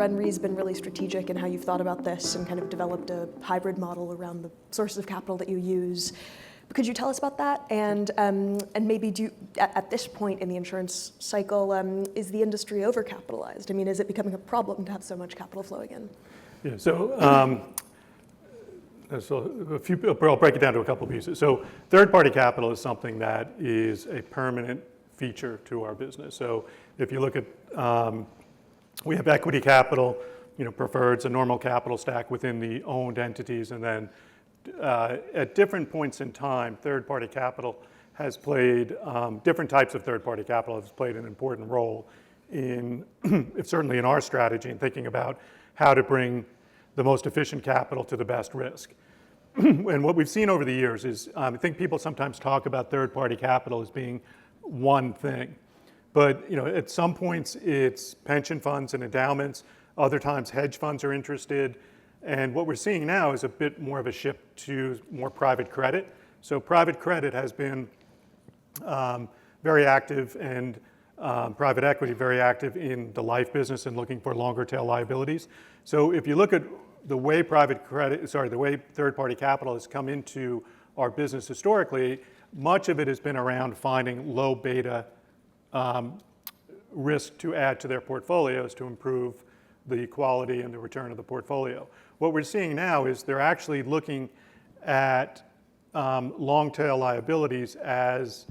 RenRe's been really strategic in how you've thought about this and kind of developed a hybrid model around the sources of capital that you use. Could you tell us about that? And maybe at this point in the insurance cycle, is the industry overcapitalized? I mean, is it becoming a problem to have so much capital flowing in? Yeah, so I'll break it down to a couple pieces. So third-party capital is something that is a permanent feature to our business. So if you look at, we have equity capital, preferreds, a normal capital stack within the owned entities, and then at different points in time, third-party capital has played, different types of third-party capital has played an important role in, certainly in our strategy, in thinking about how to bring the most efficient capital to the best risk. And what we've seen over the years is, I think people sometimes talk about third-party capital as being one thing. But at some points it's pension funds and endowments, other times hedge funds are interested. And what we're seeing now is a bit more of a shift to more private credit. So private credit has been very active, and private equity very active in the life business and looking for longer tail liabilities. So if you look at the way the way third-party capital has come into our business historically, much of it has been around finding low beta risk to add to their portfolios to improve the quality and the return of the portfolio. What we're seeing now is they're actually looking at long tail liabilities as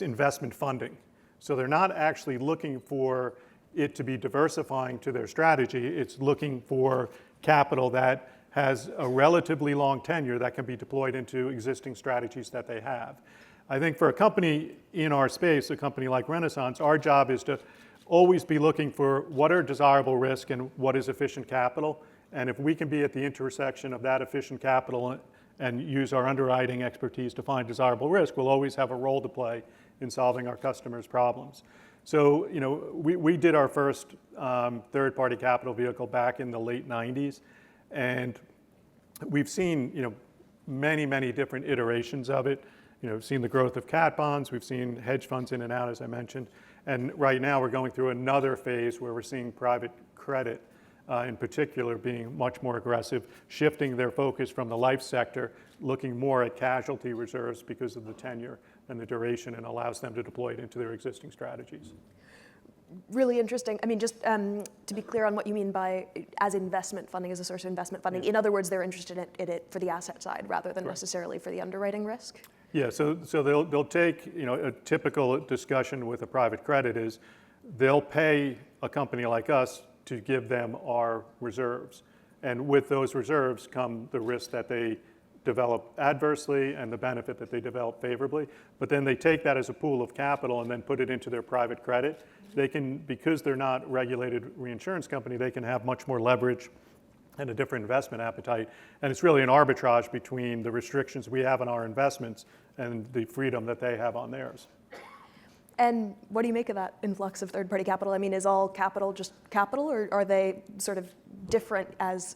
investment funding. So they're not actually looking for it to be diversifying to their strategy. It's looking for capital that has a relatively long tenure that can be deployed into existing strategies that they have. I think for a company in our space, a company like Renaissance, our job is to always be looking for what are desirable risk and what is efficient capital. And if we can be at the intersection of that efficient capital and use our underwriting expertise to find desirable risk, we'll always have a role to play in solving our customers' problems. So, we did our first third-party capital vehicle back in the late 90s, and we've seen, many, many different iterations of it. We've seen the growth of cat bonds, we've seen hedge funds in and out, as I mentioned, and right now we're going through another phase where we're seeing private credit in particular being much more aggressive, shifting their focus from the life sector, looking more at casualty reserves because of the tenure and the duration, and allows them to deploy it into their existing strategies. Really interesting. I mean, just to be clear on what you mean by as investment funding, as a source of investment funding. In other words, they're interested in it for the asset side rather than necessarily for the underwriting risk? Yeah, so they'll take, a typical discussion with a private credit is they'll pay a company like us to give them our reserves. And with those reserves come the risk that they develop adversely and the benefit that they develop favorably. But then they take that as a pool of capital and then put it into their private credit. They can, because they're not a regulated reinsurance company, they can have much more leverage and a different investment appetite. And it's really an arbitrage between the restrictions we have on our investments and the freedom that they have on theirs. And what do you make of that influx of third-party capital? I mean, is all capital just capital, or are they sort of different as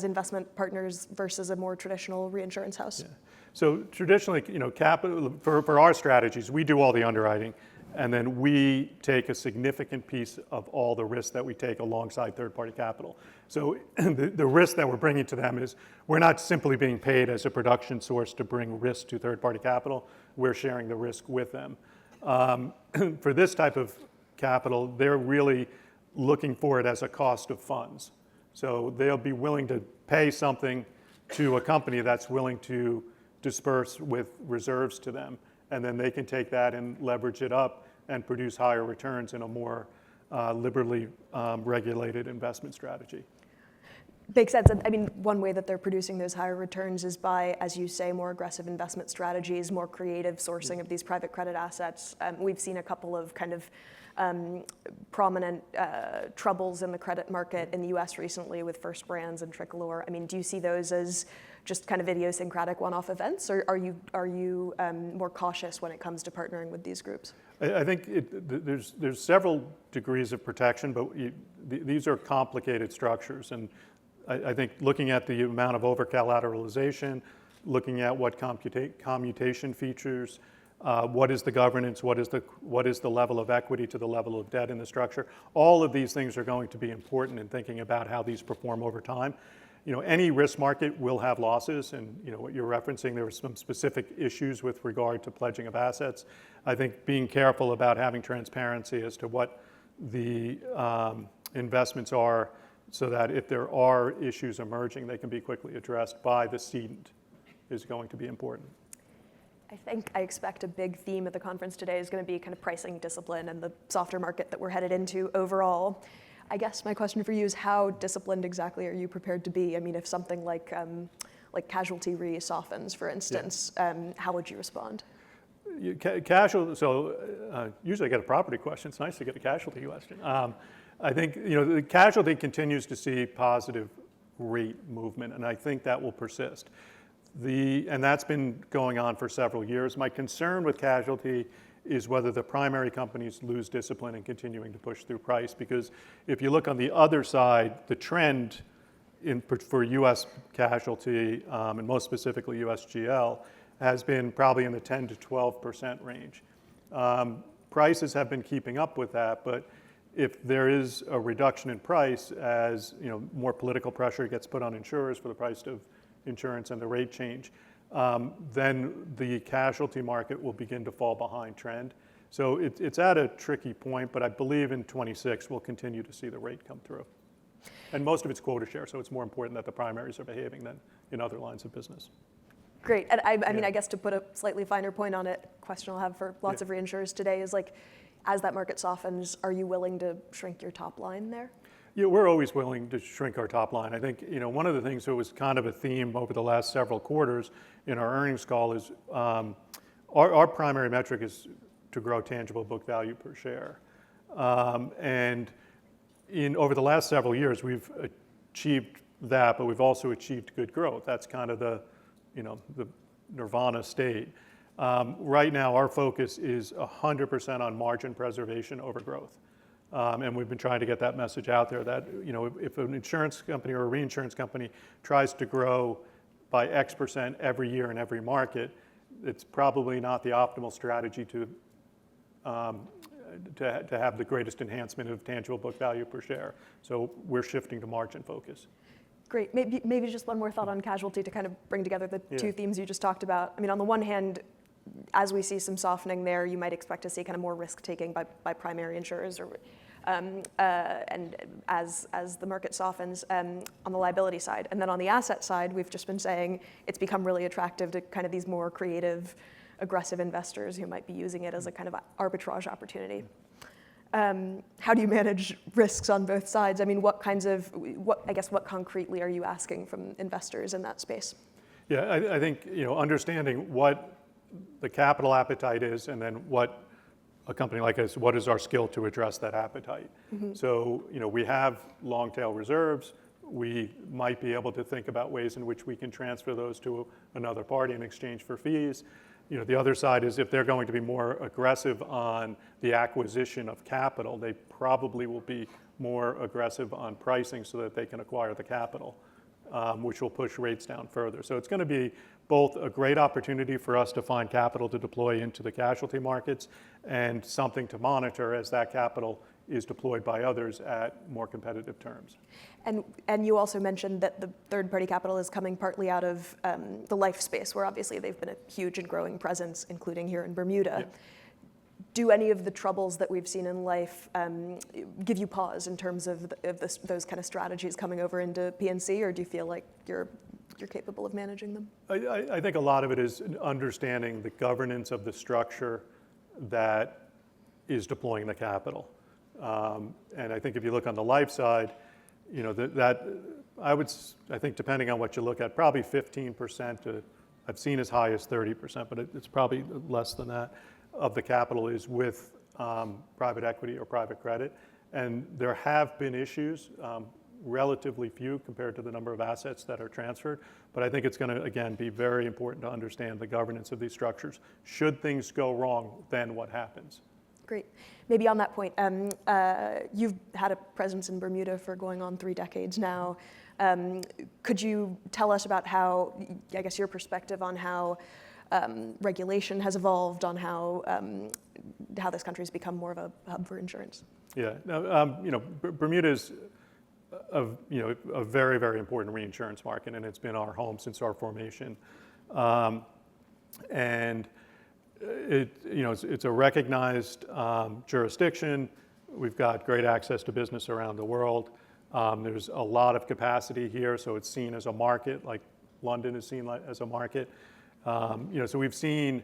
investment partners versus a more traditional reinsurance house? Yeah. So traditionally, capital for our strategies, we do all the underwriting, and then we take a significant piece of all the risk that we take alongside third-party capital. So the risk that we're bringing to them is we're not simply being paid as a production source to bring risk to third-party capital. We're sharing the risk with them. For this type of capital, they're really looking for it as a cost of funds. So they'll be willing to pay something to a company that's willing to disperse with reserves to them. And then they can take that and leverage it up and produce higher returns in a more liberally regulated investment strategy. Makes sense. I mean, one way that they're producing those higher returns is by, as you say, more aggressive investment strategies, more creative sourcing of these private credit assets. We've seen a couple of kind of prominent troubles in the credit market in the US recently with First Brands and Tricolor. I mean, do you see those as just kind of idiosyncratic one-off events, or are you more cautious when it comes to partnering with these groups? I think there's several degrees of protection, but these are complicated structures, and I think looking at the amount of over-collateralization, looking at what commutation features what is the governance, what is the level of equity to the level of debt in the structure. All of these things are going to be important in thinking about how these perform over time. Any risk market will have losses, and what you're referencing, there were some specific issues with regard to pledging of assets. I think being careful about having transparency as to what the investments are, so that if there are issues emerging, they can be quickly addressed by the cedent, is going to be important. I expect a big theme at the conference today is going to be kind of pricing discipline and the softer market that we're headed into overall. I guess my question for you is, how disciplined exactly are you prepared to be? I mean, if something like casualty re softens, for instance, how would you respond? Usually I get a property question. It's nice to get a casualty question. I think the casualty continues to see positive rate movement, and I think that will persist. And that's been going on for several years. My concern with casualty is whether the primary companies lose discipline in continuing to push through price, because if you look on the other side, the trend for U.S. casualty, and most specifically U.S. GL, has been probably in the 10 to 12% range. Prices have been keeping up with that, but if there is a reduction in price as more political pressure gets put on insurers for the price of insurance and the rate change, then the casualty market will begin to fall behind trend. So it's at a tricky point, but I believe in 26 we'll continue to see the rate come through. And most of it's quota share, so it's more important that the primaries are behaving than in other lines of business. Great. And I mean, I guess to put a slightly finer point on it, question I'll have for lots of reinsurers today is, like, as that market softens, are you willing to shrink your top line there? Yeah, we're always willing to shrink our top line. I think one of the things that was kind of a theme over the last several quarters in our earnings call is our primary metric is to grow tangible book value per share. And over the last several years, we've achieved that, but we've also achieved good growth. That's kind of the nirvana state. Right now, our focus is 100% on margin preservation over growth. And we've been trying to get that message out there that if an insurance company or a reinsurance company tries to grow by X% every year in every market, it's probably not the optimal strategy to have the greatest enhancement of tangible book value per share. So we're shifting to margin focus. Great. Maybe just one more thought on casualty to kind of bring together the two themes you just talked about. I mean, on the one hand, as we see some softening there, you might expect to see kind of more risk taking by primary insurers, and as the market softens on the liability side. And then on the asset side, we've just been saying it's become really attractive to kind of these more creative, aggressive investors who might be using it as a kind of arbitrage opportunity. How do you manage risks on both sides? I mean, what concretely are you asking from investors in that space? Yeah, I think understanding what the capital appetite is, and then what a company like us, what is our skill to address that appetite? Mm-hmm. So we have long tail reserves. We might be able to think about ways in which we can transfer those to another party in exchange for fees. The other side is, if they're going to be more aggressive on the acquisition of capital, they probably will be more aggressive on pricing so that they can acquire the capital, which will push rates down further. So it's going to be both a great opportunity for us to find capital to deploy into the casualty markets, and something to monitor as that capital is deployed by others at more competitive terms. And you also mentioned that the third-party capital is coming partly out of the life space, where obviously they've been a huge and growing presence, including here in Bermuda. Yeah. Do any of the troubles that we've seen in life give you pause in terms of those kind of strategies coming over into P&C, or do you feel like you're capable of managing them? I think a lot of it is understanding the governance of the structure that is deploying the capital. And I think if you look on the life side, I think depending on what you look at, probably 15% to, I've seen as high as 30%, but it's probably less than that, of the capital is with private equity or private credit. And there have been issues, relatively few compared to the number of assets that are transferred. But I think it's going to, again, be very important to understand the governance of these structures. Should things go wrong, then what happens? Great. Maybe on that point, you've had a presence in Bermuda for going on 3 decades now. Could you tell us about how, I guess, your perspective on how regulation has evolved, on how this country's become more of a hub for insurance. Yeah, no, Bermuda's a very, very important reinsurance market, and it's been our home since our formation. And it's a recognized jurisdiction. We've got great access to business around the world. There's a lot of capacity here, so it's seen as a market, like London is seen as a market. So we've seen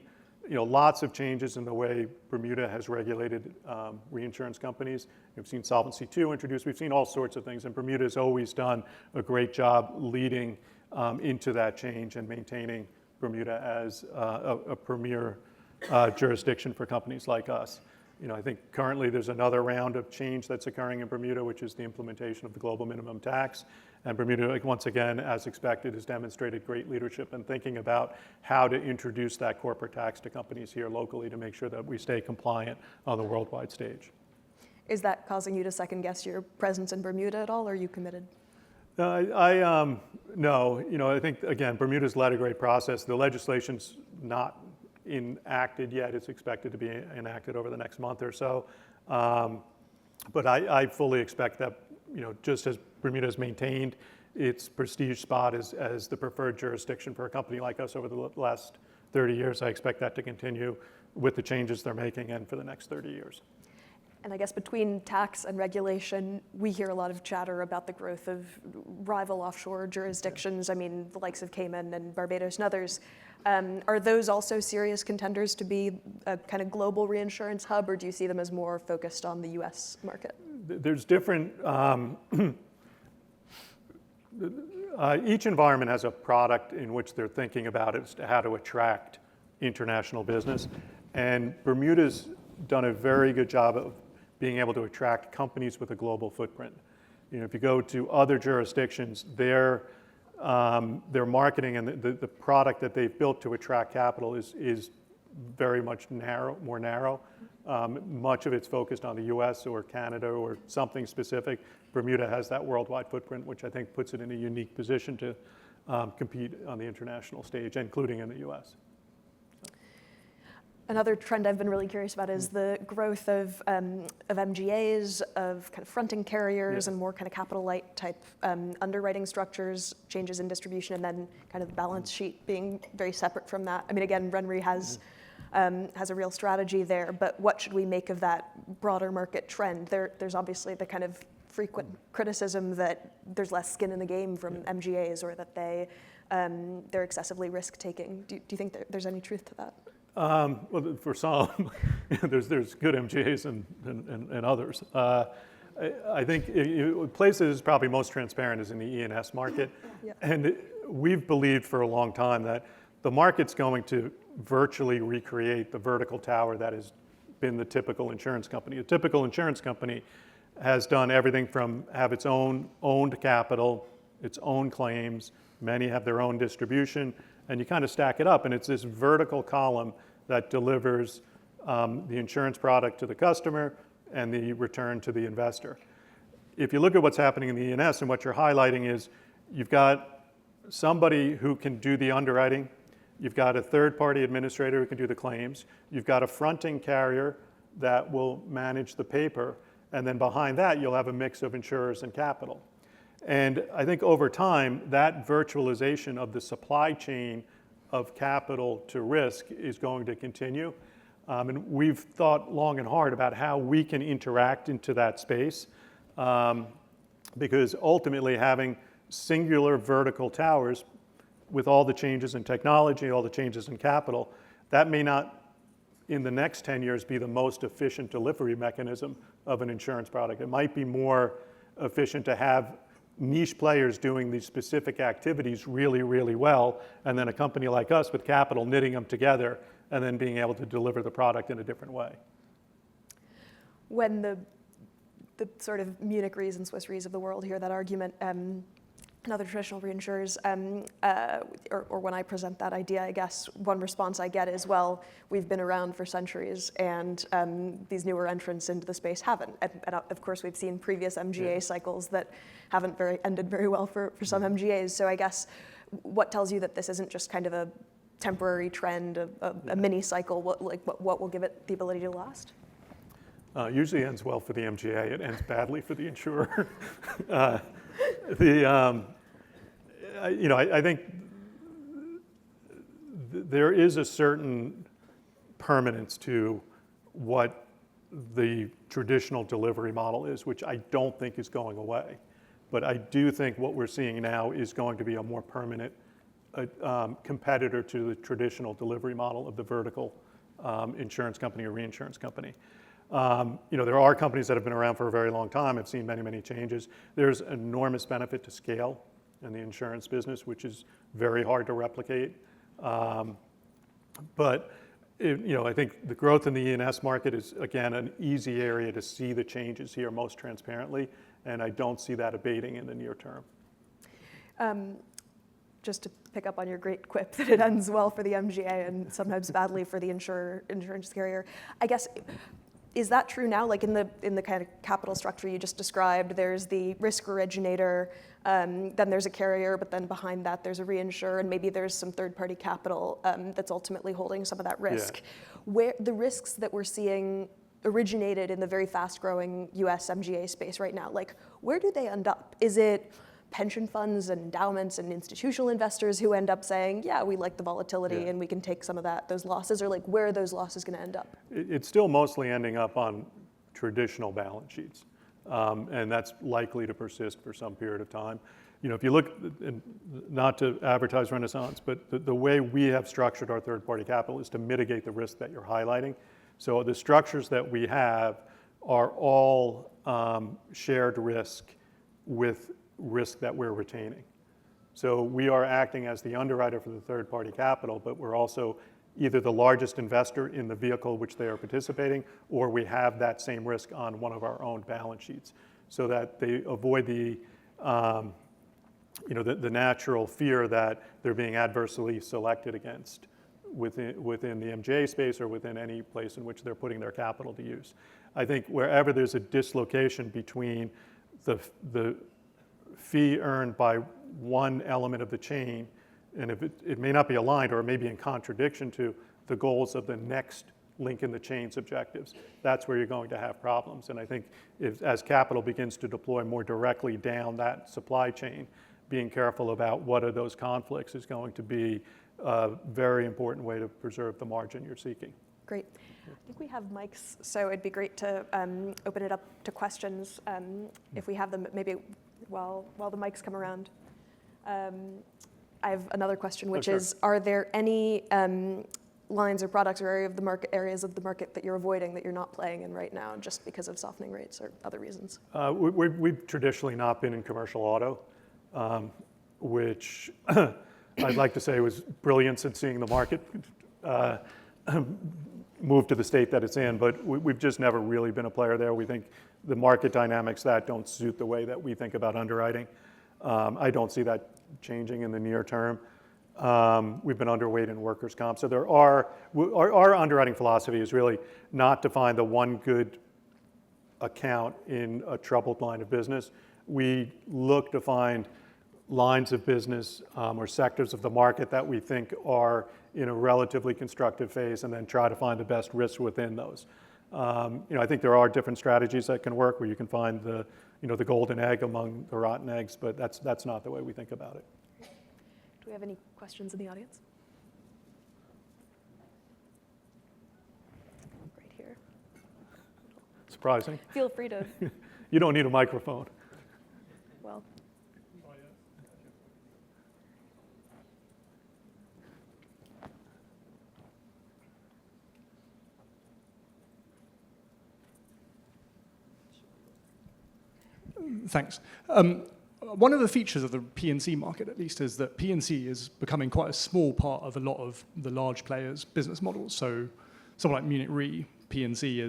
lots of changes in the way Bermuda has regulated reinsurance companies. We've seen Solvency II introduced. We've seen all sorts of things, and Bermuda has always done a great job leading into that change and maintaining Bermuda as a premier jurisdiction for companies like us. I think currently there's another round of change that's occurring in Bermuda, which is the implementation of the global minimum tax. And Bermuda, once again, as expected, has demonstrated great leadership in thinking about how to introduce that corporate tax to companies here locally to make sure that we stay compliant on the worldwide stage. Is that causing you to second guess your presence in Bermuda at all, or are you committed? No. I think, again, Bermuda's led a great process. The legislation's not enacted yet. It's expected to be enacted over the next month or so. But I fully expect that, just as Bermuda has maintained its prestige spot as the preferred jurisdiction for a company like us over the last 30 years, I expect that to continue with the changes they're making and for the next 30 years. And I guess between tax and regulation, we hear a lot of chatter about the growth of rival offshore jurisdictions. I mean, the likes of Cayman and Barbados and others. Are those also serious contenders to be a kind of global reinsurance hub, or do you see them as more focused on the US market? There's different, each environment has a product in which they're thinking about as to how to attract international business. And Bermuda's done a very good job of being able to attract companies with a global footprint. If you go to other jurisdictions, their marketing and the product that they've built to attract capital is very much more narrow. Much of it's focused on the US or Canada or something specific. Bermuda has that worldwide footprint, which I think puts it in a unique position to compete on the international stage, including in the US. Another trend I've been really curious about is the growth of MGAs, of kind of fronting carriers, and more kind of capital light type underwriting structures, changes in distribution, and then kind of the balance sheet being very separate from that. I mean, again, RenRe has a real strategy there, but what should we make of that broader market trend? There's obviously the kind of frequent criticism that there's less skin in the game from MGAs, or that they're excessively risk-taking. Do you think there's any truth to that? Well, for some, there's good MGAs and others. I think places probably most transparent is in the E&S market. Yeah. And we've believed for a long time that the market's going to virtually recreate the vertical tower that has been the typical insurance company. A typical insurance company has done everything from have its own owned capital, its own claims, many have their own distribution, and you kind of stack it up, and it's this vertical column that delivers the insurance product to the customer and the return to the investor. If you look at what's happening in the E&S, and what you're highlighting is you've got somebody who can do the underwriting, you've got a third-party administrator who can do the claims, you've got a fronting carrier that will manage the paper, and then behind that you'll have a mix of insurers and capital. And I think over time, that virtualization of the supply chain of capital to risk is going to continue. And we've thought long and hard about how we can interact into that space, because ultimately having singular vertical towers with all the changes in technology, all the changes in capital, that may not in the next 10 years be the most efficient delivery mechanism of an insurance product. It might be more efficient to have niche players doing these specific activities really, really well, and then a company like us with capital knitting them together and then being able to deliver the product in a different way. When the sort of Munich Re's and Swiss Re's of the world hear that argument, and other traditional reinsurers, or when I present that idea, I guess one response I get is, well, we've been around for centuries, and these newer entrants into the space haven't. And of course, we've seen previous MGA cycles that haven't ended very well for some MGAs. So I guess what tells you that this isn't just kind of a temporary trend, a mini cycle? What will give it the ability to last? Usually ends well for the MGA. It ends badly for the insurer. I think there is a certain permanence to what the traditional delivery model is, which I don't think is going away. But I do think what we're seeing now is going to be a more permanent competitor to the traditional delivery model of the vertical insurance company or reinsurance company. There are companies that have been around for a very long time, have seen many, many changes. There's enormous benefit to scale in the insurance business, which is very hard to replicate. But I think the growth in the E&S market is, again, an easy area to see the changes here most transparently, and I don't see that abating in the near term. Just to pick up on your great quip that it ends well for the MGA and sometimes badly for the insurance carrier, I guess, is that true now? Like in the kind of capital structure you just described, there's the risk originator, then there's a carrier, but then behind that there's a reinsurer, and maybe there's some third-party capital that's ultimately holding some of that risk. Yeah. Where the risks that we're seeing originated in the very fast-growing U.S. MGA space right now, like where do they end up? Is it pension funds and endowments and institutional investors who end up saying, yeah, we like the volatility and we can take some of those losses, or like where are those losses going to end up? It's still mostly ending up on traditional balance sheets, and that's likely to persist for some period of time. If you look, and not to advertise Renaissance, but the way we have structured our third-party capital is to mitigate the risk that you're highlighting. So the structures that we have are all shared risk with risk that we're retaining. So we are acting as the underwriter for the third-party capital, but we're also either the largest investor in the vehicle which they are participating, or we have that same risk on one of our own balance sheets, so that they avoid the natural fear that they're being adversely selected against within the MGA space or within any place in which they're putting their capital to use. I think wherever there's a dislocation between the fee earned by one element of the chain, and if it may not be aligned or it may be in contradiction to the goals of the next link in the chain's objectives, that's where you're going to have problems. And I think as capital begins to deploy more directly down that supply chain, being careful about what are those conflicts is going to be a very important way to preserve the margin you're seeking. Great. I think we have mics, so it'd be great to open it up to questions if we have them, maybe while the mics come around. I have another question, which is, are there any lines or products or areas of the market that you're avoiding, that you're not playing in right now, just because of softening rates or other reasons? We've traditionally not been in commercial auto, which I'd like to say was brilliance in seeing the market move to the state that it's in, but we've just never really been a player there. We think the market dynamics that don't suit the way that we think about underwriting. I don't see that changing in the near term. We've been underweight in workers' comp. So our underwriting philosophy is really not to find the one good account in a troubled line of business. We look to find lines of business or sectors of the market that we think are in a relatively constructive phase, and then try to find the best risks within those. I think there are different strategies that can work where you can find the golden egg among the rotten eggs, but that's not the way we think about it. Do we have any questions in the audience? Right here. Surprising. Feel free to. You don't need a microphone. Well. Thanks. One of the features of the P&C market, at least, is that P&C is becoming quite a small part of a lot of the large players' business models. So someone like Munich Re, P&C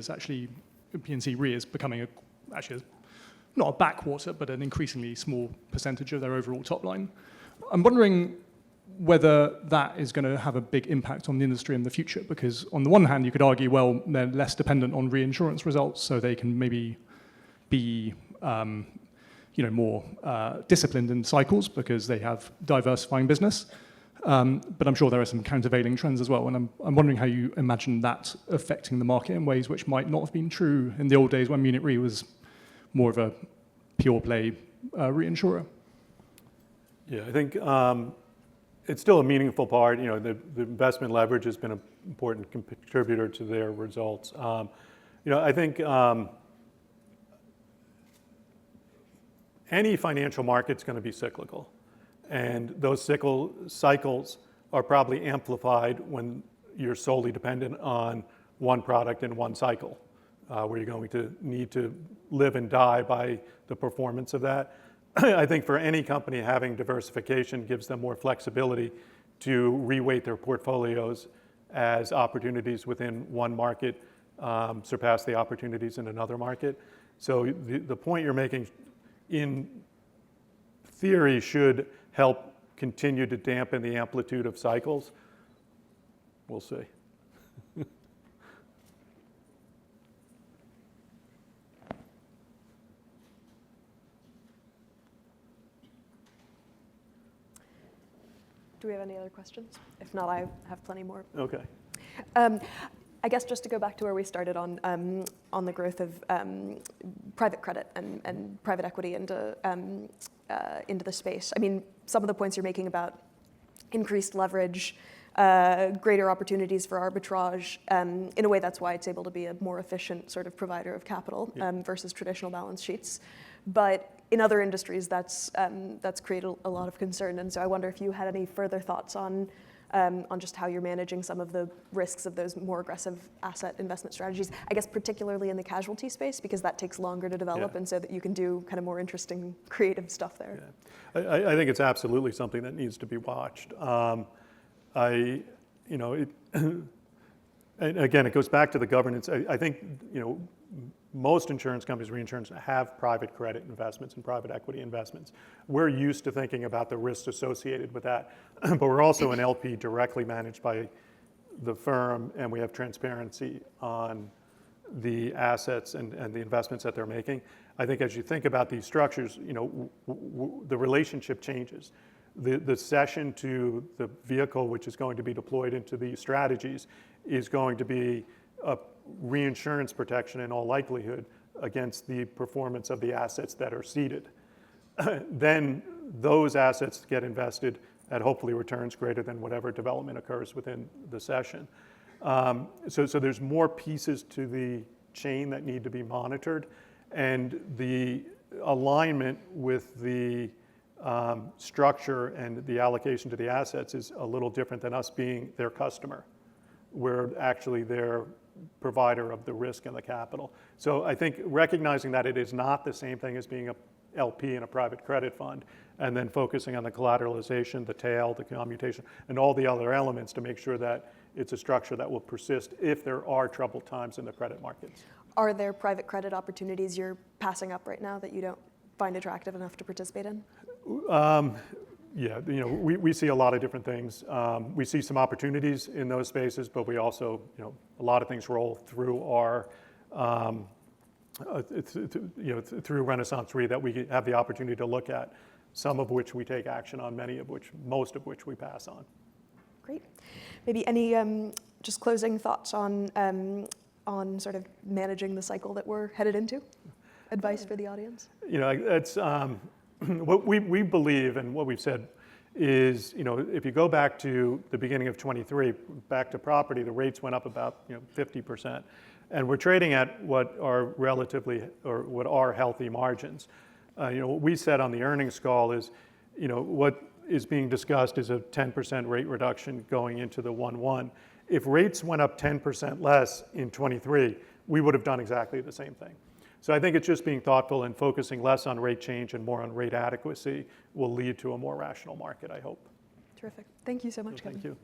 Re is becoming actually not a backwater, but an increasingly small percentage of their overall top line. I'm wondering whether that is going to have a big impact on the industry in the future, because on the one hand, you could argue, well, they're less dependent on reinsurance results, so they can maybe be more disciplined in cycles because they have diversifying business. But I'm sure there are some countervailing trends as well, and I'm wondering how you imagine that affecting the market in ways which might not have been true in the old days when Munich Re was more of a pure play reinsurer. Yeah, I think it's still a meaningful part. You know, the investment leverage has been an important contributor to their results. You know, I think any financial market's going to be cyclical. And those cycles are probably amplified when you're solely dependent on one product in one cycle, where you're going to need to live and die by the performance of that. I think for any company, having diversification gives them more flexibility to reweight their portfolios as opportunities within one market surpass the opportunities in another market. So the point you're making, in theory, should help continue to dampen the amplitude of cycles. We'll see. Do we have any other questions? If not, I have plenty more. Okay. I guess just to go back to where we started on the growth of private credit and private equity into the space. I mean, some of the points you're making about increased leverage, greater opportunities for arbitrage, in a way that's why it's able to be a more efficient sort of provider of capital versus traditional balance sheets. But in other industries, that's created a lot of concern. And so I wonder if you had any further thoughts on just how you're managing some of the risks of those more aggressive asset investment strategies, I guess particularly in the casualty space, because that takes longer to develop, and so that you can do kind of more interesting, creative stuff there. Yeah. I think it's absolutely something that needs to be watched. And again, it goes back to the governance. I think, most insurance companies, reinsurance, have private credit investments and private equity investments. We're used to thinking about the risks associated with that, but we're also an LP directly managed by the firm, and we have transparency on the assets and the investments that they're making. I think as you think about these structures, the relationship changes. The cession to the vehicle which is going to be deployed into these strategies is going to be a reinsurance protection in all likelihood against the performance of the assets that are ceded. Then those assets get invested at hopefully returns greater than whatever development occurs within the cession. So there's more pieces to the chain that need to be monitored, and the alignment with the structure and the allocation to the assets is a little different than us being their customer. We're actually their provider of the risk and the capital. So I think recognizing that it is not the same thing as being a LP in a private credit fund, and then focusing on the collateralization, the tail, the commutation, and all the other elements to make sure that it's a structure that will persist if there are troubled times in the credit markets. Are there private credit opportunities you're passing up right now that you don't find attractive enough to participate in? Yeah, we see a lot of different things. We see some opportunities in those spaces, but we also, a lot of things roll through our, through RenaissanceRe that we have the opportunity to look at, some of which we take action on, most of which we pass on. Great. Maybe any just closing thoughts on sort of managing the cycle that we're headed into? Advice for the audience? It's what we believe, and what we've said is, if you go back to the beginning of 23, back to property, the rates went up about 50%, and we're trading at what are healthy margins. What we said on the earnings call is, what is being discussed is a 10% rate reduction going into the 1/1. If rates went up 10% less in 23, we would have done exactly the same thing. So I think it's just being thoughtful and focusing less on rate change and more on rate adequacy will lead to a more rational market, I hope. Terrific. Thank you so much, Kevin. Thank you.